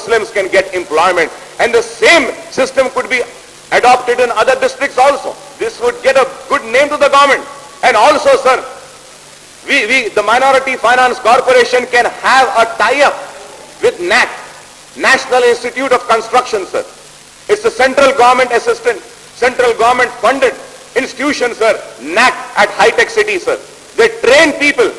Muslims can get employment. And the same system could be adopted in other districts also. This would get a good name to the government. And also, sir, the Minority Finance Corporation can have a tie-up with NAC, National Institute of Construction, sir. It's a central government assistant, central government funded institution, sir, NAC at high-tech city, sir. They train people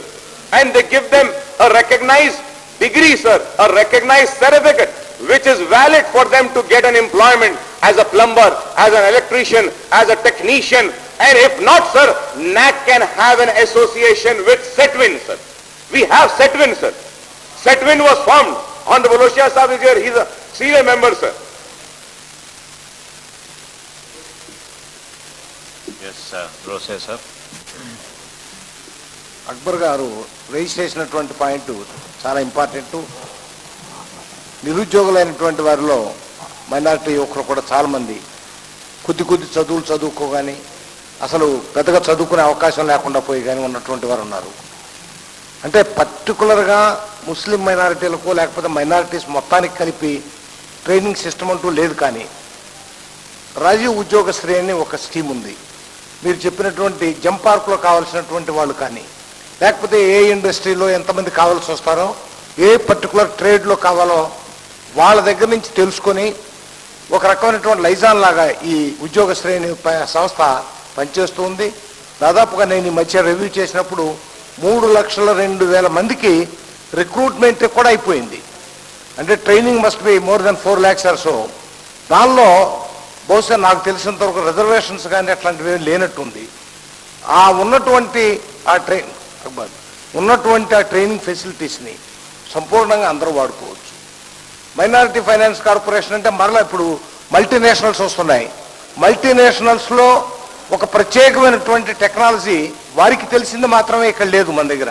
and they give them a recognized degree, sir, a recognized certificate, which is valid for them to get an employment as a plumber, as an electrician, as a technician. And if not, sir, NAC can have an association with SETWIN, sir. We have SETWIN, sir. SETWIN was formed. Honorable Oshia Sahib is here. He's a senior member, sir. Yes, sir. Rose, sir. Akbar గారు rise చేసినటువంటి point చాలా important. నిరుద్యోగులైనటువంటి వారిలో minority యువకులు కూడా చాలామంది కొద్ది చదువులు చదువుకోగాని అసలు పెద్దగా చదువుకునే అవకాశం లేకుండా పోయి కానీ ఉన్నటువంటి వారు ఉన్నారు. అంటే పర్టికులర్గా ముస్లిం మైనారిటీలకు లేకపోతే మైనారిటీస్ మొత్తానికి కలిపి ట్రైనింగ్ సిస్టమ్ అంటూ లేదు. కానీ రాజీవ్ ఉద్యోగశ్రీ అని ఒక స్కీమ్ ఉంది. మీరు చెప్పినటువంటి జంప్ పార్క్లో కావాల్సినటువంటి వాళ్ళు కానీ లేకపోతే ఏ ఇండస్ట్రీలో ఎంతమంది కావాల్సి వస్తారో ఏ పర్టికులర్ ట్రేడ్లో కావాలో వాళ్ళ దగ్గర నుంచి తెలుసుకొని ఒక రకమైనటువంటి లైజాన్ లాగా ఈ ఉద్యోగశ్రీ సంస్థ పనిచేస్తూ ఉంది. దాదాపుగా నేను ఈ మధ్య రివ్యూ చేసినప్పుడు 3,02,000 మందికి రిక్రూట్మెంట్ కూడా అయిపోయింది. అంటే training must be more than 4 lakhs or so. దానిలో బహుశా నాకు తెలిసినంత వరకు రిజర్వేషన్స్ కానీ అట్లాంటివి లేనట్టుంది. ఆ ఉన్నటువంటి ఆ ట్రైనింగ్ ఫెసిలిటీస్ని సంపూర్ణంగా అందరూ వాడుకోవచ్చు. మైనారిటీ ఫైనాన్స్ కార్పొరేషన్ అంటే మరలా ఇప్పుడు మల్టీనేషనల్స్ వస్తున్నాయి. మల్టీనేషనల్స్లో ఒక ప్రత్యేకమైనటువంటి టెక్నాలజీ వారికి తెలిసింది మాత్రమే ఇక్కడ లేదు మన దగ్గర.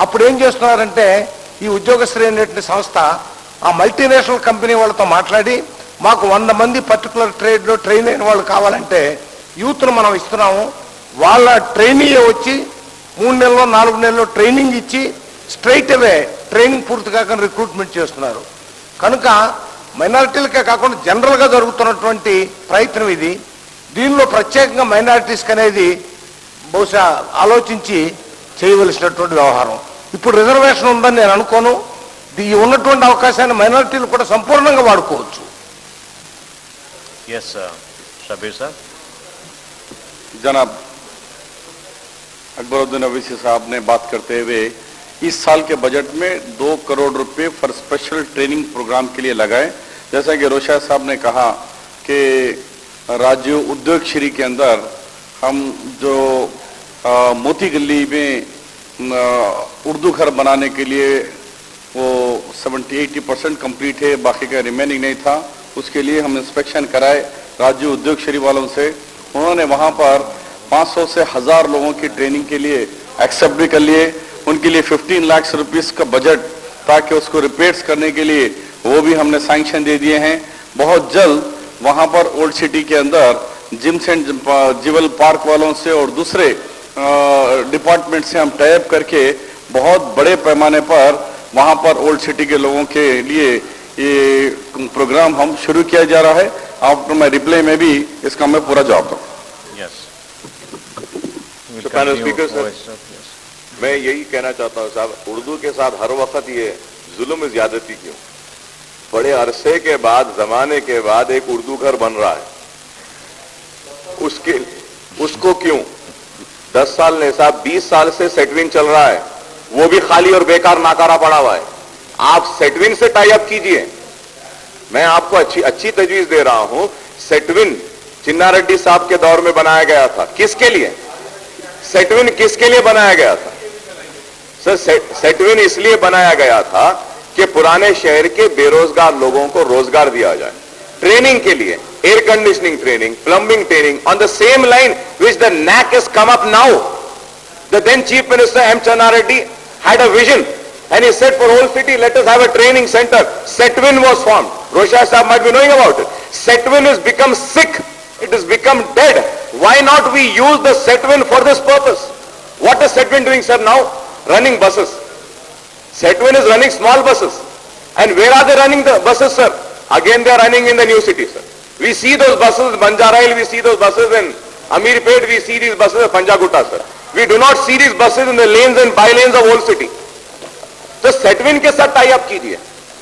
అప్పుడు ఏం చేస్తున్నారంటే ఈ ఉద్యోగశ్రీ అనేటువంటి సంస్థ ఆ మల్టీనేషనల్ కంపెనీ వాళ్ళతో మాట్లాడి మాకు 100 మంది పర్టికులర్ ట్రేడ్లో ట్రైన్ అయిన వాళ్ళు కావాలంటే యూత్ను మనం ఇస్తున్నాము. వాళ్ళ ట్రైనింగ్ వచ్చి 3 నెలల్లో 4 నెలల్లో ట్రైనింగ్ ఇచ్చి స్ట్రైట్ అవే ట్రైనింగ్ పూర్తి కాకుండా రిక్రూట్మెంట్ చేస్తున్నారు. కనుక మైనారిటీలకే కాకుండా జనరల్గా జరుగుతున్నటువంటి ప్రయత్నం ఇది. దీనిలో ప్రత్యేకంగా మైనారిటీస్కి అనేది బహుశా ఆలోచించి చేయవలసినటువంటి వ్యవహారం. ఇప్పుడు రిజర్వేషన్ ఉందని నేను అనుకోను. ఈ ఉన్నటువంటి అవకాశాన్ని మైనారిటీలు కూడా సంపూర్ణంగా వాడుకోవచ్చు. Yes, Shabir sir. जनाब अकबरुद्दीन अवैसी साहब ने बात करते हुए इस साल के बजट में 2 करोड़ रुपए फॉर स्पेशल ट्रेनिंग प्रोग्राम के लिए लगाए. जैसा कि रोशा साहब ने कहा कि राजीव उद्योग श्री के अंदर हम जो मोती गली में उर्दू घर बनाने के लिए वो 70-80% कंप्लीट है, बाकी का रिमेनिंग नहीं था. उसके लिए हम इंस्पेक्शन कराए राज्य उद्योग श्री वालों से. उन्होंने वहाँ पर 500 से 1000 लोगों की ट्रेनिंग के लिए एक्सेप्ट भी कर लिए. उनके लिए 15 लाख रुपीस का बजट ताकि उसको रिपेयर्स करने के लिए वो भी हमने सैंक्शन दे दिए हैं. बहुत जल्द वहाँ पर ओल्ड सिटी के अंदर जिम सेंट जीवल पार्क वालों से और दूसरे डिपार्टमेंट से हम टाइप करके बहुत बड़े पैमाने पर वहाँ पर ओल्ड सिटी के लोगों के लिए ये प्रोग्राम हम शुरू किया जा रहा है. आफ्टर माय रिप्लाई में भी इसका मैं पूरा जवाब दूँ. Yes. स्पीकर सर, मैं यही कहना चाहता हूँ साहब, उर्दू के साथ हर वक्त ये जुल्म ज्यादती क्यों? बड़े अरसे के बाद, जमाने के बाद एक उर्दू घर बन रहा है, उसको क्यों 10 साल ने साहब 20 साल से सेटविन चल रहा है, वो भी खाली और बेकार नाकारा पड़ा हुआ है. आप सेटविन से टाई अप कीजिए. मैं आपको अच्छी तजवीज दे रहा हूं. सेटविन चिन्ना रेड्डी साहब के दौर में बनाया गया था. किसके लिए सेटविन किसके लिए बनाया गया था सर? सेटविन इसलिए बनाया गया था कि पुराने शहर के बेरोजगार लोगों को रोजगार दिया जाए. ट्रेनिंग के लिए air conditioning training, plumbing training on the same line which the NAC has come up now. The then Chief Minister M. Channa Reddy had a vision and he said for whole city let us have a training center. Setwin was formed. Rosha Sahab might be knowing about it. Setwin has become sick. It has become dead. Why not we use the Setwin for this purpose? What is Setwin doing, sir, now? Running buses. Setwin is running small buses. And where are they running the buses, sir? Again, they are running in the new city, sir. We see those buses in Banjarail, we see those buses in Amirpet, we see these buses in Panjagutta, sir. We do not see these buses in the lanes and by-lanes of old city. तो सेटविन के साथ tie up कीजिए.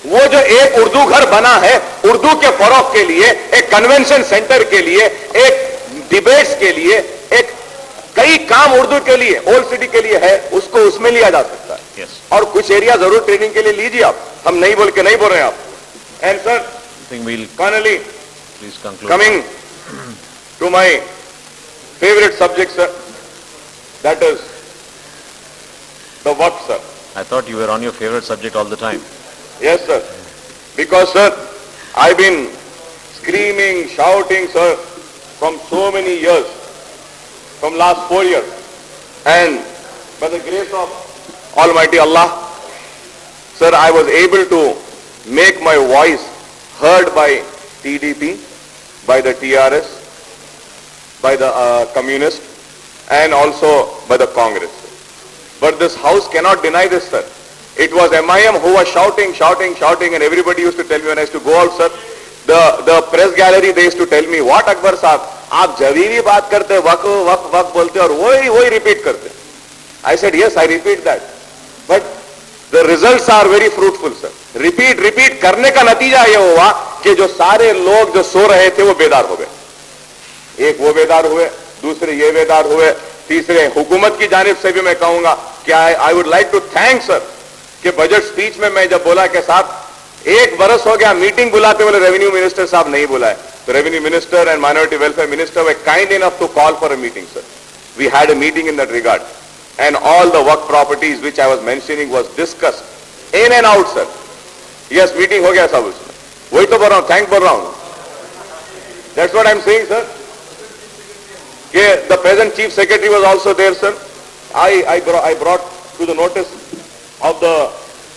वो जो एक उर्दू घर बना है उर्दू के फरोग के लिए, एक कन्वेंशन सेंटर के लिए, एक डिबेट्स के लिए, एक कई काम उर्दू के लिए ओल्ड सिटी के लिए है, उसको उसमें लिया जा सकता है. Yes. और कुछ एरिया जरूर ट्रेनिंग के लिए लीजिए आप. हम नहीं बोल रहे हैं आप. And sir, I think we'll finally please conclude. coming to my favorite subject, sir, that is the work, sir. I thought you were on your favorite subject all the time. Yes, sir. Because, sir, I've been screaming, shouting, sir, from so many years, from last 4 years. And by the grace of Almighty Allah, sir, I was able to make my voice heard by TDP, by the TRS, by the Communist, and also by the Congress. But this house cannot deny this, sir. It was MIM who was shouting, and everybody used to tell me when I used to go out, sir, the press gallery, they used to tell me, what Akbar साहब, आप जबीरी बात करते, वक बोलते और वही repeat करते. I said, yes, I repeat that. But the results are very fruitful, sir. Repeat करने का नतीजा ये हुआ कि जो सारे लोग जो सो रहे थे वो बेदार हो गए. एक वो बेदार हुए, दूसरे ये बेदार हुए, तीसरे हुकूमत की जानिब से भी मैं कहूंगा कि I would like to thank sir कि बजट स्पीच में मैं जब बोला कि साहब 1 बरस हो गया मीटिंग बुलाते बोले रेवेन्यू मिनिस्टर साहब नहीं बुलाए, तो revenue minister and minority welfare minister were kind enough to call for a meeting, sir. We had a meeting in that regard and all the work properties which I was mentioning was discussed in and out, sir. Yes, meeting हो गया सब उसमें. वही तो बोल रहा हूं, thank बोल रहा हूं. That's what I am saying, sir. The present chief secretary was also there, sir. I brought to the notice of the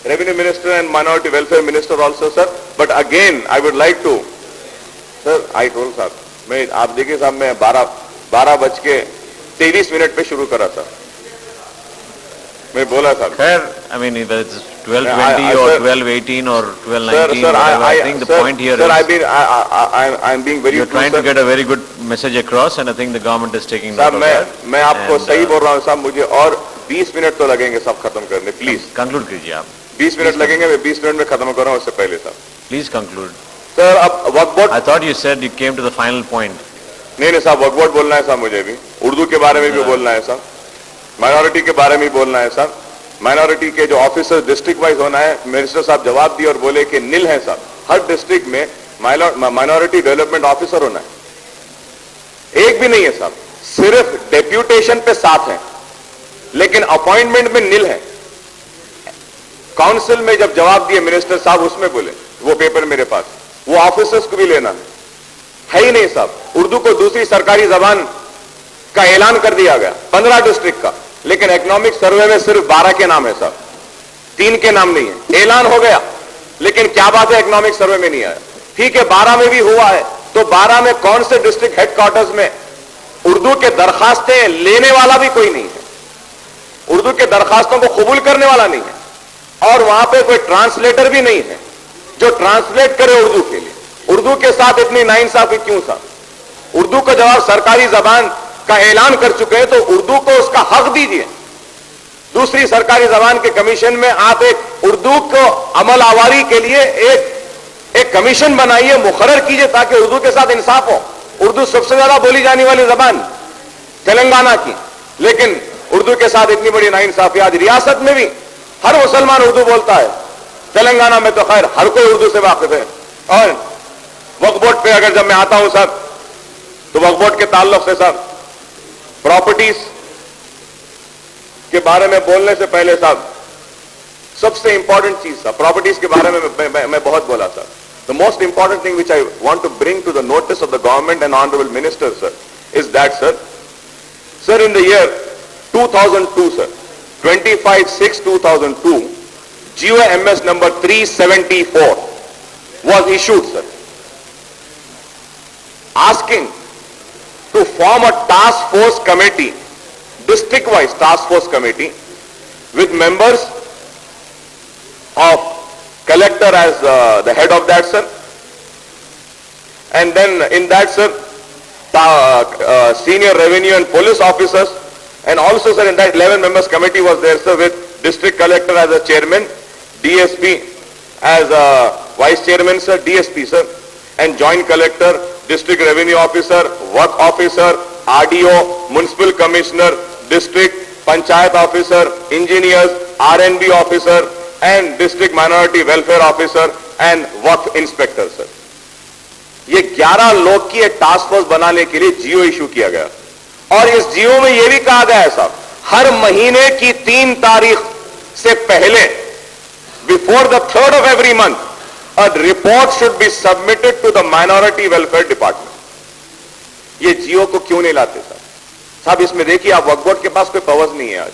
revenue minister and minority welfare minister also, sir. But again, I would like to, sir, I told sir, मैं आप देखिए साहब मैं 12:23 पे शुरू करा था. मैं बोला साहब. Fair. I mean, whether it's 12:20 or 12:18 or 12:19, sir, I think the point here sir, is I'm being very you're true, trying sir. to get a very good message across, and I think the government is taking note साहब of that. मैं आपको And, सही बोल रहा हूँ साहब, मुझे और 20 मिनट तो लगेंगे सब खत्म करने. प्लीज Conclude कीजिए आप. 20 मिनट लगेंगे, मैं 20 मिनट में खत्म कर रहा हूँ. उससे पहले साहब, Please conclude. सर अब वक्फ board. I thought you said you came to the final point. नहीं साहब, वक्फ बोर्ड बोलना है साहब, मुझे भी उर्दू के बारे में भी बोलना है साहब, माइनॉरिटी के बारे में बोलना है साहब. माइनॉरिटी के जो ऑफिसर डिस्ट्रिक्ट वाइज होना है, मिनिस्टर साहब जवाब दिए और बोले कि नील है साहब, हर डिस्ट्रिक्ट में माइनॉरिटी डेवलपमेंट ऑफिसर होना है. एक भी नहीं है साहब, सिर्फ डेप्यूटेशन पे 7 है, लेकिन अपॉइंटमेंट में नील है. काउंसिल में जब जवाब दिए मिनिस्टर साहब, उसमें बोले, वो पेपर मेरे पास, वो ऑफिसर्स को भी लेना है ही नहीं साहब. उर्दू को दूसरी सरकारी जबान का ऐलान कर दिया गया 15 डिस्ट्रिक्ट का, लेकिन इकोनॉमिक सर्वे में सिर्फ 12 के नाम है साहब, 3 के नाम नहीं है. ऐलान हो गया, लेकिन क्या बात है इकोनॉमिक सर्वे में नहीं आया. ठीक है, 12 में भी हुआ है, तो 12 में कौन से डिस्ट्रिक्ट हेडक्वार्टर्स में उर्दू के दरखास्तें लेने वाला भी कोई नहीं है, उर्दू के दरखास्तों को कबूल करने वाला नहीं है, और वहां पे कोई ट्रांसलेटर भी नहीं है जो ट्रांसलेट करे उर्दू के लिए. उर्दू के साथ इतनी नाइंसाफी क्यों साहब? उर्दू का जवाब सरकारी जबान का ऐलान कर चुके हैं, तो उर्दू को उसका हक दीजिए. दूसरी सरकारी जबान के कमीशन में आप एक उर्दू को अमल आवारी के लिए एक कमीशन बनाइए, मुकर्रर कीजिए, ताकि उर्दू के साथ इंसाफ हो. उर्दू सबसे ज्यादा बोली जाने वाली जबान तेलंगाना की, लेकिन उर्दू के साथ इतनी बड़ी नाइंसाफी. आज रियासत में भी हर मुसलमान उर्दू बोलता है, तेलंगाना में तो खैर हर कोई उर्दू से वाकिफ है. और वक्फ बोर्ड पे अगर जब मैं आता हूं साहब, तो वक्फ बोर्ड के ताल्लुक से साहब प्रॉपर्टीज के बारे में बोलने से पहले साहब सबसे इंपॉर्टेंट चीज साहब, प्रॉपर्टीज के बारे में मैं बहुत बोला साहब. The most important thing which I want to bring to the notice of the government and honourable minister sir is that sir in the year 2002 sir, 25/6/2002 GOMS number 374 was issued sir, asking to form a task force committee, district wise task force committee with members of collector as the head of that, sir. And then in that, sir, senior revenue and police officers, and also, sir, in that 11 members committee was there, sir, with district collector as a chairman, DSP as a vice chairman, sir, DSP, sir, and joint collector, district revenue officer, work officer, RDO, municipal commissioner, district panchayat officer, engineers, R&B officer, and district minority welfare officer, and work inspector, sir. ये 11 लोग की एक task force बनाने के लिए जियो issue किया गया, और इस जियो में यह भी कहा गया है साहब, हर महीने की 3 तारीख से पहले, before the 3rd of every month, a report should be submitted to the minority welfare department. ये जियो को क्यों नहीं लाते साहब? साहब इसमें देखिए, आप वक्फ बोर्ड के पास कोई पावर्स नहीं है। आज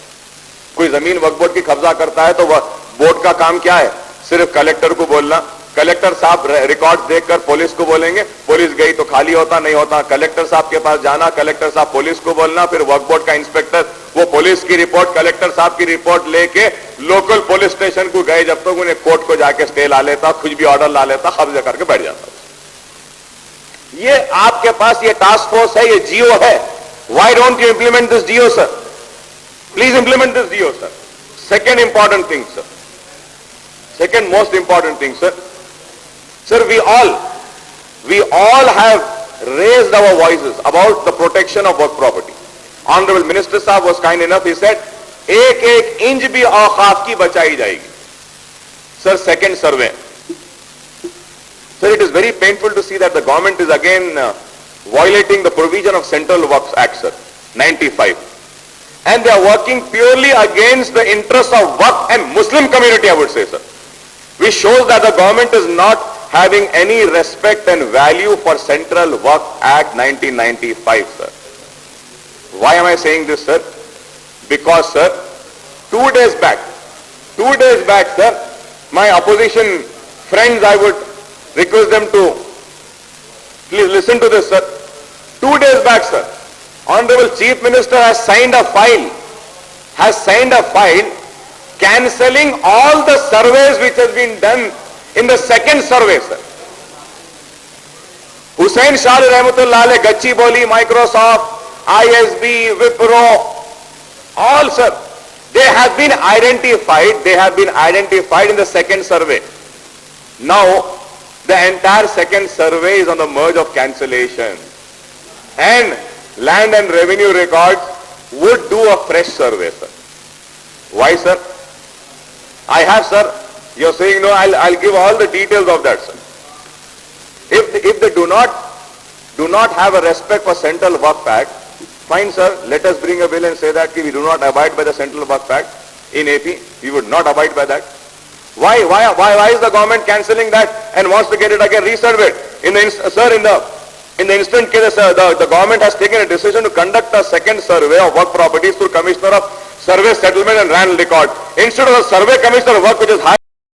कोई जमीन वक्फ बोर्ड की कब्जा करता है तो बोर्ड का काम क्या है? सिर्फ कलेक्टर को बोलना, कलेक्टर साहब रिकॉर्ड देखकर पुलिस को बोलेंगे, पुलिस गई तो खाली होता नहीं होता, कलेक्टर साहब के पास जाना, कलेक्टर साहब पुलिस को बोलना, फिर वक्फ बोर्ड का इंस्पेक्टर वो पुलिस की रिपोर्ट, कलेक्टर साहब की रिपोर्ट लेके लोकल पुलिस स्टेशन को गए, जब तक उन्हें कोर्ट को जाके स्टे ला लेता, कुछ भी ऑर्डर ला लेता, कब्जा करके बैठ जाता। ये आपके पास ये टास्क फोर्स है, ये जियो है। Why don't you implement this Jio sir? Please implement this Jio sir. Second important thing sir, second most important thing, sir. Sir, we all have raised our voices about the protection of work property. Honorable Minister Sahab was kind enough, he said, एक inch भी औकाफ की बचाई जाएगी. Sir, second survey. Sir, it is very painful to see that the government is again violating the provision of Central Works Act, sir, 95. And they are working purely against the interests of Waqf and Muslim community, I would say, sir. Which shows that the government is not having any respect and value for Central Work Act 1995, sir. Why am I saying this, sir? Because, sir, 2 days back, sir, my opposition friends, I would request them to please listen to this, sir. 2 days back, sir, Honorable Chief Minister has signed a file cancelling all the surveys which has been done in the second survey, sir. Hussain Shah Rahmatullah Alayh, Gachibowli, Microsoft, ISB, Wipro, all, sir, they have been identified in the second survey. Now, the entire second survey is on the merge of cancellation, and Land and Revenue Records would do a fresh survey, sir. Why, sir? I have, sir. You're saying no, I'll give all the details of that, sir. If they do not have a respect for Central Work Act, fine, sir, let us bring a bill and say that we do not abide by the Central Work Act in AP. We would not abide by that. Why is the government cancelling that and wants to get it again resurveyed? In the instant case, the government has taken a decision to conduct a second survey of work properties through Commissioner of Survey, Settlement and Land Record. Instead of the Survey Commissioner of Work, which is high